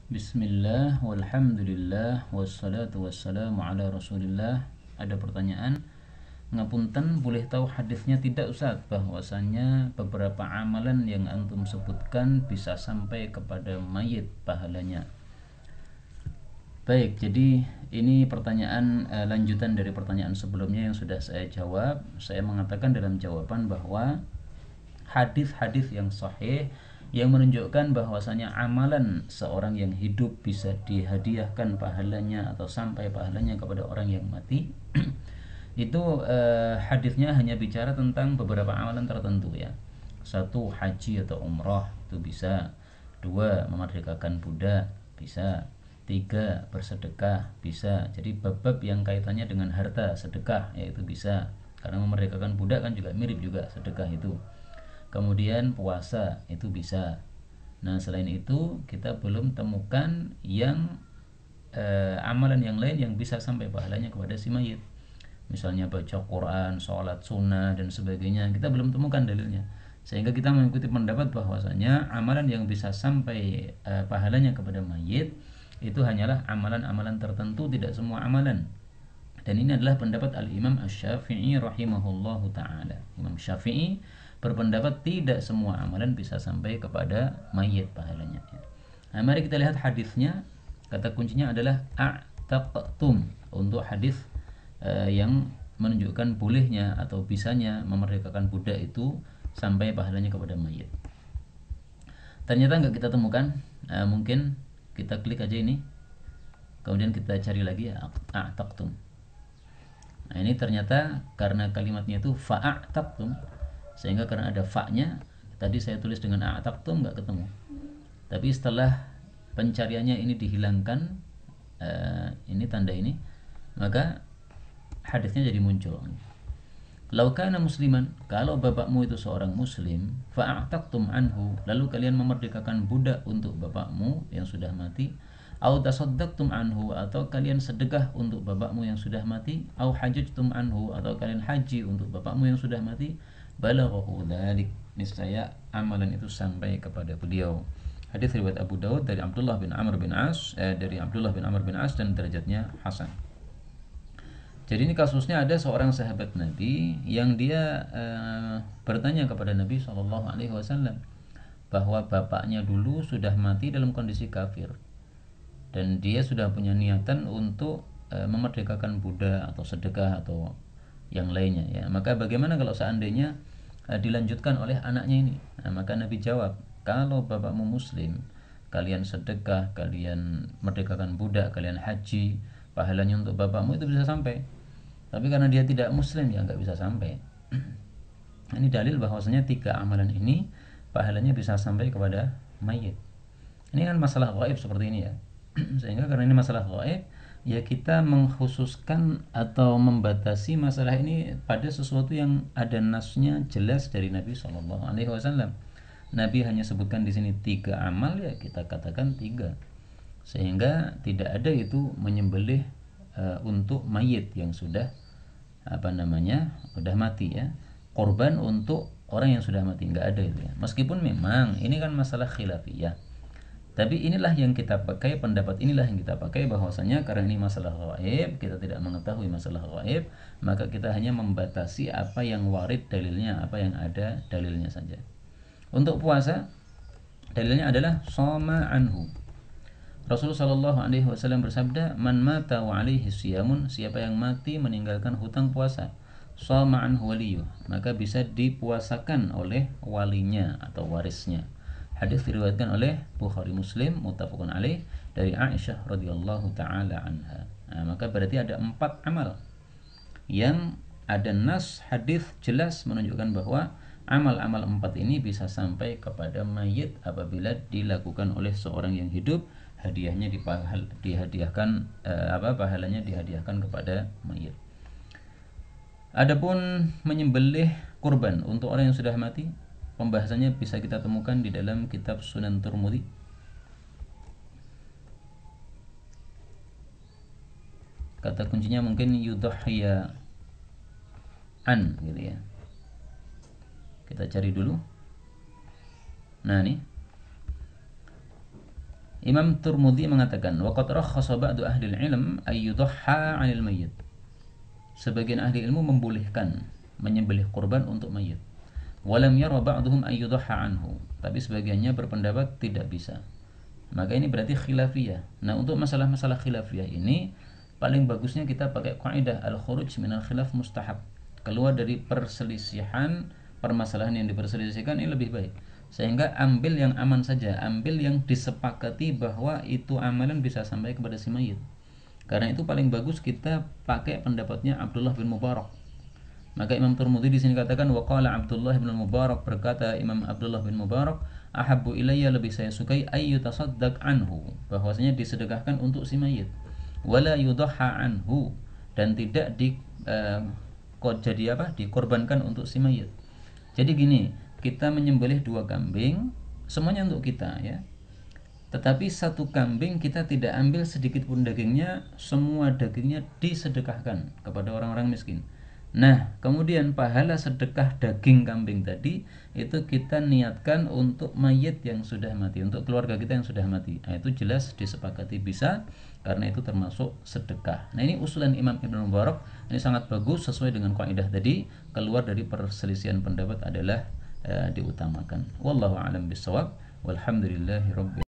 Bismillah, walhamdulillah, wassalatu wassalamu ala rasulillah. Ada pertanyaan, ngapunten, boleh tahu hadisnya tidak Ustaz, bahwasanya beberapa amalan yang antum sebutkan bisa sampai kepada mayit pahalanya. Baik, jadi ini pertanyaan lanjutan dari pertanyaan sebelumnya yang sudah saya jawab. Saya mengatakan dalam jawaban bahwa hadis-hadis yang sahih yang menunjukkan bahwasanya amalan seorang yang hidup bisa dihadiahkan pahalanya atau sampai pahalanya kepada orang yang mati itu hadisnya hanya bicara tentang beberapa amalan tertentu ya. Satu, haji atau umrah itu bisa. Dua, memerdekakan budak bisa. Tiga, bersedekah bisa. Jadi bab-bab yang kaitannya dengan harta sedekah yaitu bisa, karena memerdekakan budak kan juga mirip juga sedekah itu. Kemudian puasa itu bisa. Nah, selain itu kita belum temukan yang amalan yang lain yang bisa sampai pahalanya kepada si mayit. Misalnya baca Quran, sholat sunnah dan sebagainya, kita belum temukan dalilnya. Sehingga kita mengikuti pendapat bahwasanya amalan yang bisa sampai pahalanya kepada mayit itu hanyalah amalan-amalan tertentu, tidak semua amalan. Dan ini adalah pendapat Al-Imam Asy-Syafi'i rahimahullahu taala. Imam Syafi'i berpendapat tidak semua amalan bisa sampai kepada mayit pahalanya. Nah, mari kita lihat hadisnya. Kata kuncinya adalah a'taqtum. Untuk hadis yang menunjukkan bolehnya atau bisanya memerdekakan budak itu sampai pahalanya kepada mayit. Ternyata nggak kita temukan. Mungkin kita klik aja ini, kemudian kita cari lagi ya, a'taqtum. Nah, ini ternyata karena kalimatnya itu fa'ataqtum, sehingga karena ada fa-nya, tadi saya tulis dengan a'taqtum nggak ketemu. Tapi setelah pencariannya ini dihilangkan, ini tanda ini, maka hadisnya jadi muncul. Lau kana musliman, kalau bapakmu itu seorang muslim, fa'ataqtum anhu, lalu kalian memerdekakan budak untuk bapakmu yang sudah mati, au tasaddaqtum anhu, atau kalian sedekah untuk bapakmu yang sudah mati, au hajajtum anhu, atau kalian haji untuk bapakmu yang sudah mati, balaghahu dzalik, niscaya amalan itu sampai kepada beliau. Hadis riwayat Abu Daud dari Abdullah bin Amr bin As, dan derajatnya hasan. Jadi ini kasusnya ada seorang sahabat Nabi yang dia bertanya kepada Nabi SAW bahwa bapaknya dulu sudah mati dalam kondisi kafir dan dia sudah punya niatan untuk memerdekakan budak atau sedekah atau yang lainnya ya. Maka bagaimana kalau seandainya dilanjutkan oleh anaknya ini? Nah, maka Nabi jawab, kalau bapakmu muslim, kalian sedekah, kalian merdekakan budak, kalian haji, pahalanya untuk bapakmu itu bisa sampai. Tapi karena dia tidak muslim ya nggak bisa sampai. Ini dalil bahwasanya tiga amalan ini pahalanya bisa sampai kepada mayit. Ini kan masalah gaib seperti ini ya. Sehingga karena ini masalah gaib, ya kita mengkhususkan atau membatasi masalah ini pada sesuatu yang ada nasnya jelas dari Nabi SAW. Nabi hanya sebutkan di sini tiga amal, ya kita katakan tiga. Sehingga tidak ada itu menyembelih untuk mayit yang sudah sudah mati ya, korban untuk orang yang sudah mati, nggak ada itu ya. Meskipun memang ini kan masalah khilafiyah, tapi inilah yang kita pakai, pendapat inilah yang kita pakai, bahwasanya karena ini masalah gaib, kita tidak mengetahui masalah gaib, maka kita hanya membatasi apa yang warid dalilnya, apa yang ada dalilnya saja. Untuk puasa, dalilnya adalah shoma anhu. Rasulullah Shallallahu Alaihi Wasallam bersabda, "Man mata wa alaihi siyamun, siapa yang mati meninggalkan hutang puasa, shoma anhu waliyuh, maka bisa dipuasakan oleh walinya atau warisnya." Hadis diriwayatkan oleh Bukhari Muslim, muttafaqun alaih, dari Aisyah radhiyallahu taala anha. Nah, maka berarti ada 4 amal yang ada nas hadis jelas menunjukkan bahwa amal-amal 4 ini bisa sampai kepada mayit apabila dilakukan oleh seorang yang hidup. Hadiahnya dihadiahkan pahalanya dihadiahkan kepada mayit. Adapun menyembelih kurban untuk orang yang sudah mati, pembahasannya bisa kita temukan di dalam kitab Sunan Tirmidzi. Kata kuncinya mungkin yudhhiya an gitu ya. Kita cari dulu. Nah, nih Imam Turmudi mengatakan, waqad rakhasa ba'du ahli ilm ay yudhha 'anil mayyit. Sebagian ahli ilmu membolehkan menyembelih kurban untuk mayit. Walam yara ba'duhum ay yudhha anhu. Tapi sebagiannya berpendapat tidak bisa. Maka ini berarti khilafiyah. Nah, untuk masalah-masalah khilafiyah ini paling bagusnya kita pakai kaidah al-khuruj minal khilaf mustahab. Keluar dari perselisihan, permasalahan yang diperselisihkan ini lebih baik. Sehingga ambil yang aman saja, ambil yang disepakati bahwa itu amalan bisa sampai kepada si mayit. Karena itu paling bagus kita pakai pendapatnya Abdullah bin Mubarak. Maka Imam Tirmidzi di sini katakan waqala Abdullah bin Mubarak, berkata Imam Abdullah bin Mubarak, ahabbu ilayya, lebih saya sukai ay yutasaddaq anhu, bahwasanya disedekahkan untuk si mayit. Wala yudhha anhu, dan tidak dikorbankan untuk si mayit. Jadi gini, kita menyembelih 2 kambing, semuanya untuk kita ya. Tetapi 1 kambing kita tidak ambil sedikit pun dagingnya, semua dagingnya disedekahkan kepada orang-orang miskin. Nah, kemudian pahala sedekah daging kambing tadi itu kita niatkan untuk mayit yang sudah mati, untuk keluarga kita yang sudah mati. Nah, itu jelas disepakati bisa, karena itu termasuk sedekah. Nah, ini usulan Imam Ibnu Mubarak, ini sangat bagus sesuai dengan kaidah tadi, keluar dari perselisihan pendapat adalah diutamakan. Wallahu a'lam bishawab. Walhamdulillahirabbil